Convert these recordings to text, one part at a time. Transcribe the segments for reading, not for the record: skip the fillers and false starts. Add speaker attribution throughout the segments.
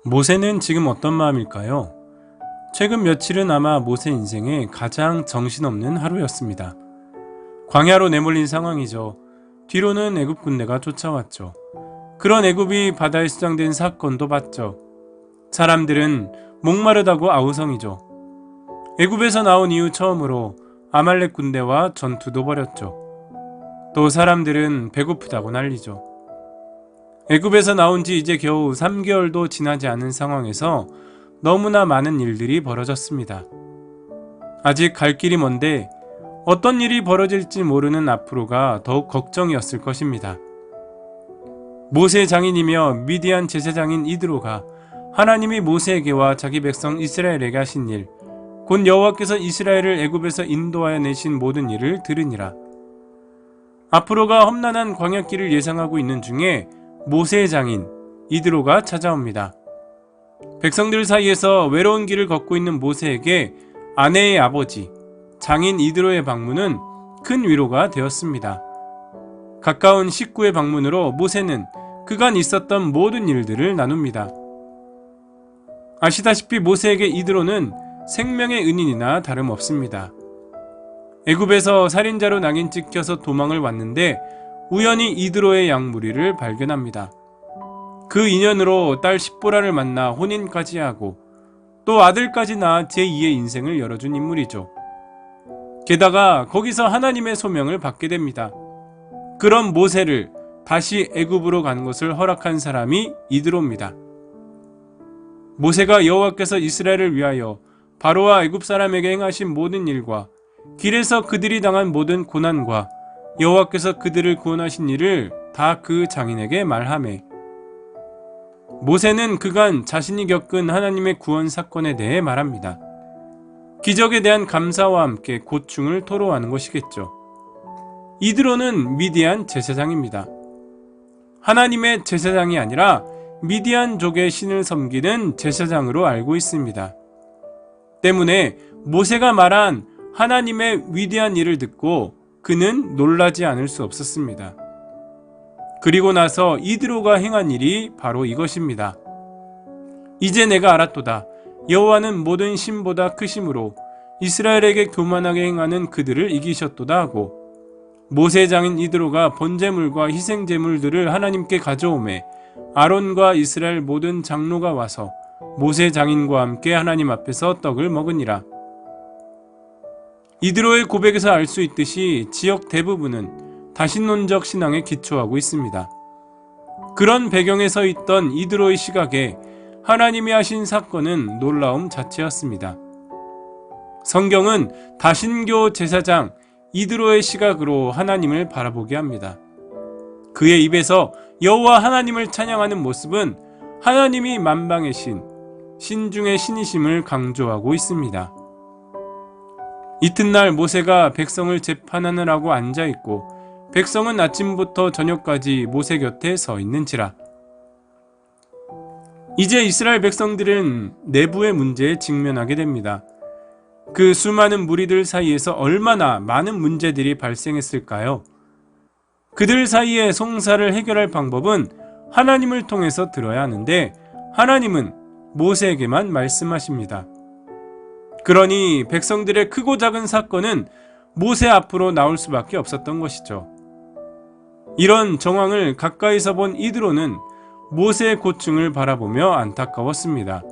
Speaker 1: 모세는 지금 어떤 마음일까요? 최근 며칠은 아마 모세 인생의 가장 정신없는 하루였습니다. 광야로 내몰린 상황이죠. 뒤로는 애굽 군대가 쫓아왔죠. 그런 애굽이 바다에 수장된 사건도 봤죠. 사람들은 목마르다고 아우성이죠. 애굽에서 나온 이후 처음으로 아말렉 군대와 전투도 벌였죠. 또 사람들은 배고프다고 난리죠. 애굽에서 나온 지 이제 겨우 3개월도 지나지 않은 상황에서 너무나 많은 일들이 벌어졌습니다. 아직 갈 길이 먼데 어떤 일이 벌어질지 모르는 앞으로가 더욱 걱정이었을 것입니다. 모세 장인이며 미디안 제사장인 이드로가 하나님이 모세에게와 자기 백성 이스라엘에게 하신 일, 곧 여호와께서 이스라엘을 애굽에서 인도하여 내신 모든 일을 들으니라. 앞으로가 험난한 광야길을 예상하고 있는 중에 모세의 장인 이드로가 찾아옵니다. 백성들 사이에서 외로운 길을 걷고 있는 모세에게 아내의 아버지 장인 이드로의 방문은 큰 위로가 되었습니다. 가까운 식구의 방문으로 모세는 그간 있었던 모든 일들을 나눕니다. 아시다시피 모세에게 이드로는 생명의 은인이나 다름없습니다. 애굽에서 살인자로 낙인 찍혀서 도망을 왔는데 우연히 이드로의 양무리를 발견합니다. 그 인연으로 딸 십보라를 만나 혼인까지 하고 또 아들까지 낳아 제2의 인생을 열어준 인물이죠. 게다가 거기서 하나님의 소명을 받게 됩니다. 그런 모세를 다시 애굽으로 간 것을 허락한 사람이 이드로입니다. 모세가 여호와께서 이스라엘을 위하여 바로와 애굽 사람에게 행하신 모든 일과 길에서 그들이 당한 모든 고난과 여호와께서 그들을 구원하신 일을 다 그 장인에게 말하매 모세는 그간 자신이 겪은 하나님의 구원 사건에 대해 말합니다. 기적에 대한 감사와 함께 고충을 토로하는 것이겠죠. 이드로는 미디안 제사장입니다. 하나님의 제사장이 아니라 미디안족의 신을 섬기는 제사장으로 알고 있습니다. 때문에 모세가 말한 하나님의 위대한 일을 듣고 그는 놀라지 않을 수 없었습니다. 그리고 나서 이드로가 행한 일이 바로 이것입니다. 이제 내가 알았도다. 여호와는 모든 신보다 크심으로 이스라엘에게 교만하게 행하는 그들을 이기셨도다 하고 모세 장인 이드로가 번제물과 희생제물들을 하나님께 가져오매 아론과 이스라엘 모든 장로가 와서 모세 장인과 함께 하나님 앞에서 떡을 먹으니라. 이드로의 고백에서 알 수 있듯이 지역 대부분은 다신론적 신앙에 기초하고 있습니다. 그런 배경에 서 있던 이드로의 시각에 하나님이 하신 사건은 놀라움 자체였습니다. 성경은 다신교 제사장 이드로의 시각으로 하나님을 바라보게 합니다. 그의 입에서 여호와 하나님을 찬양하는 모습은 하나님이 만방의 신 중의 신이심을 강조하고 있습니다. 이튿날 모세가 백성을 재판하느라고 앉아있고 백성은 아침부터 저녁까지 모세 곁에 서 있는지라. 이제 이스라엘 백성들은 내부의 문제에 직면하게 됩니다. 그 수많은 무리들 사이에서 얼마나 많은 문제들이 발생했을까요? 그들 사이의 송사를 해결할 방법은 하나님을 통해서 들어야 하는데 하나님은 모세에게만 말씀하십니다. 그러니 백성들의 크고 작은 사건은 모세 앞으로 나올 수밖에 없었던 것이죠. 이런 정황을 가까이서 본 이드로는 모세의 고충을 바라보며 안타까웠습니다.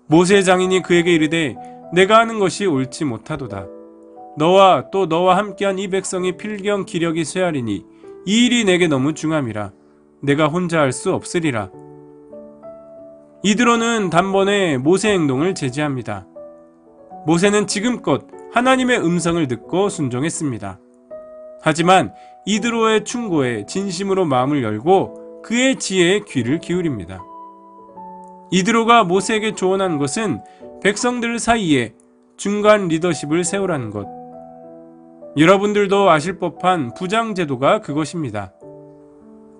Speaker 1: 모세 장인이 그에게 이르되 내가 하는 것이 옳지 못하도다. 너와 또 너와 함께한 이 백성이 필경 기력이 쇠하리니 이 일이 내게 너무 중함이라. 내가 혼자 할 수 없으리라. 이드로는 단번에 모세 행동을 제지합니다. 모세는 지금껏 하나님의 음성을 듣고 순종했습니다. 하지만 이드로의 충고에 진심으로 마음을 열고 그의 지혜에 귀를 기울입니다. 이드로가 모세에게 조언한 것은 백성들 사이에 중간 리더십을 세우라는 것. 여러분들도 아실 법한 부장제도가 그것입니다.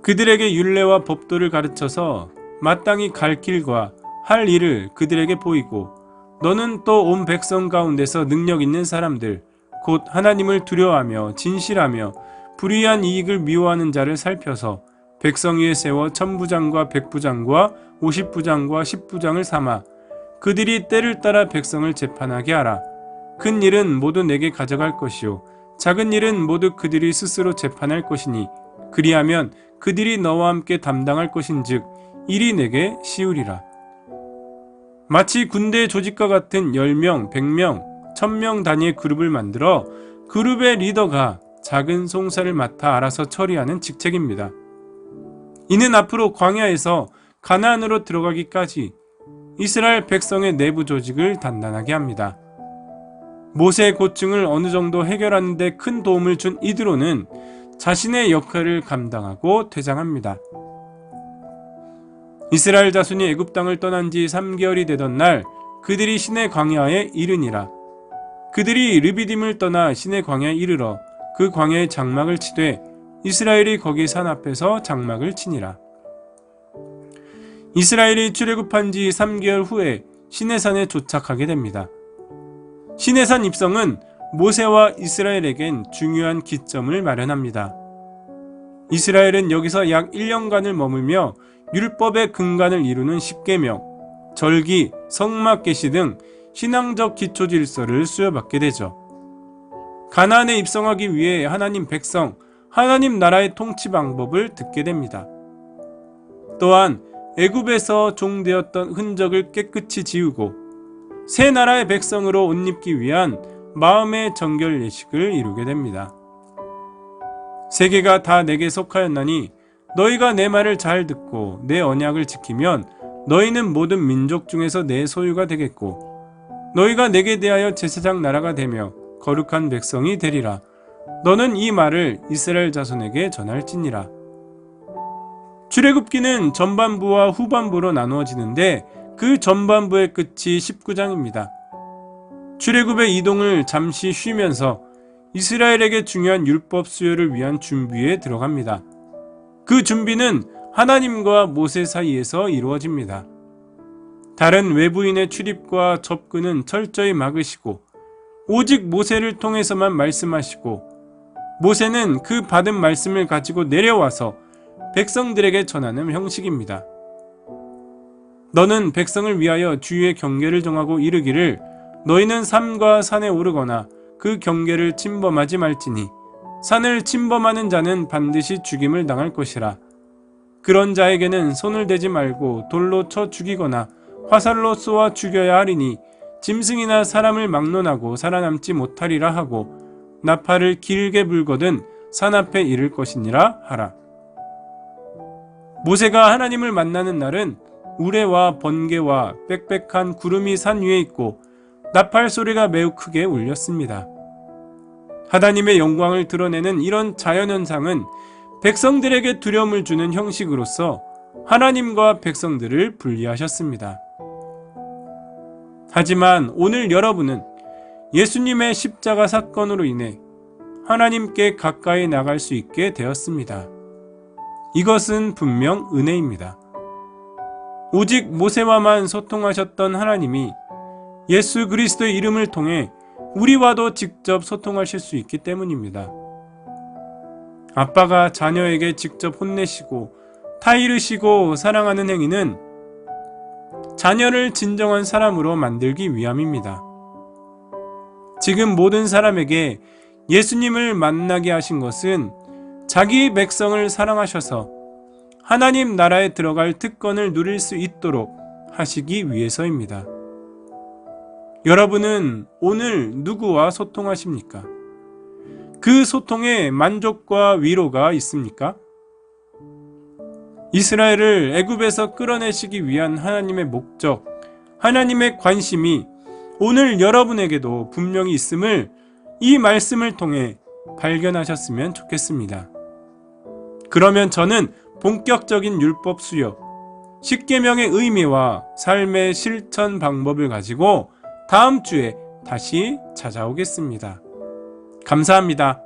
Speaker 1: 그들에게 율례와 법도를 가르쳐서 마땅히 갈 길과 할 일을 그들에게 보이고 너는 또 온 백성 가운데서 능력 있는 사람들 곧 하나님을 두려워하며 진실하며 불의한 이익을 미워하는 자를 살펴서 백성 위에 세워 천부장과 백부장과 50부장과 10부장을 삼아 그들이 때를 따라 백성을 재판하게 하라. 큰 일은 모두 내게 가져갈 것이요 작은 일은 모두 그들이 스스로 재판할 것이니 그리하면 그들이 너와 함께 담당할 것인즉 일이 내게 쉬우리라. 마치 군대 조직과 같은 10명, 100명, 1000명 단위의 그룹을 만들어 그룹의 리더가 작은 송사를 맡아 알아서 처리하는 직책입니다. 이는 앞으로 광야에서 가나안으로 들어가기까지 이스라엘 백성의 내부 조직을 단단하게 합니다. 모세의 고충을 어느 정도 해결하는 데 큰 도움을 준 이드로는 자신의 역할을 감당하고 퇴장합니다. 이스라엘 자손이 애굽 땅을 떠난 지 3개월이 되던 날 그들이 시내 광야에 이르니라. 그들이 르비딤을 떠나 시내 광야에 이르러 그 광야에 장막을 치되 이스라엘이 거기 산 앞에서 장막을 치니라. 이스라엘이 출애굽한 지 3개월 후에 시내산에 도착하게 됩니다. 시내산 입성은 모세와 이스라엘에겐 중요한 기점을 마련합니다. 이스라엘은 여기서 약 1년간을 머물며 율법의 근간을 이루는 십계명, 절기, 성막 계시 등 신앙적 기초 질서를 수여받게 되죠. 가나안에 입성하기 위해 하나님 백성, 하나님 나라의 통치 방법을 듣게 됩니다. 또한 애굽에서 종되었던 흔적을 깨끗이 지우고 새 나라의 백성으로 옷 입기 위한 마음의 정결 예식을 이루게 됩니다. 세계가 다 내게 속하였나니 너희가 내 말을 잘 듣고 내 언약을 지키면 너희는 모든 민족 중에서 내 소유가 되겠고 너희가 내게 대하여 제사장 나라가 되며 거룩한 백성이 되리라. 너는 이 말을 이스라엘 자손에게 전할지니라. 출애굽기는 전반부와 후반부로 나누어지는데 그 전반부의 끝이 19장입니다. 출애굽의 이동을 잠시 쉬면서 이스라엘에게 중요한 율법 수여를 위한 준비에 들어갑니다. 그 준비는 하나님과 모세 사이에서 이루어집니다. 다른 외부인의 출입과 접근은 철저히 막으시고 오직 모세를 통해서만 말씀하시고 모세는 그 받은 말씀을 가지고 내려와서 백성들에게 전하는 형식입니다. 너는 백성을 위하여 주의 경계를 정하고 이르기를 너희는 산과 산에 오르거나 그 경계를 침범하지 말지니 산을 침범하는 자는 반드시 죽임을 당할 것이라. 그런 자에게는 손을 대지 말고 돌로 쳐 죽이거나 화살로 쏘아 죽여야 하리니 짐승이나 사람을 막론하고 살아남지 못하리라 하고 나팔을 길게 불거든 산 앞에 이를 것이니라 하라. 모세가 하나님을 만나는 날은 우레와 번개와 빽빽한 구름이 산 위에 있고 나팔 소리가 매우 크게 울렸습니다. 하나님의 영광을 드러내는 이런 자연현상은 백성들에게 두려움을 주는 형식으로서 하나님과 백성들을 분리하셨습니다. 하지만 오늘 여러분은 예수님의 십자가 사건으로 인해 하나님께 가까이 나갈 수 있게 되었습니다. 이것은 분명 은혜입니다. 오직 모세와만 소통하셨던 하나님이 예수 그리스도의 이름을 통해 우리와도 직접 소통하실 수 있기 때문입니다. 아빠가 자녀에게 직접 혼내시고 타이르시고 사랑하는 행위는 자녀를 진정한 사람으로 만들기 위함입니다. 지금 모든 사람에게 예수님을 만나게 하신 것은 자기 백성을 사랑하셔서 하나님 나라에 들어갈 특권을 누릴 수 있도록 하시기 위해서입니다. 여러분은 오늘 누구와 소통하십니까? 그 소통에 만족과 위로가 있습니까? 이스라엘을 애굽에서 끌어내시기 위한 하나님의 목적, 하나님의 관심이 오늘 여러분에게도 분명히 있음을 이 말씀을 통해 발견하셨으면 좋겠습니다. 그러면 저는 본격적인 율법 수요, 십계명의 의미와 삶의 실천 방법을 가지고 다음 주에 다시 찾아오겠습니다. 감사합니다.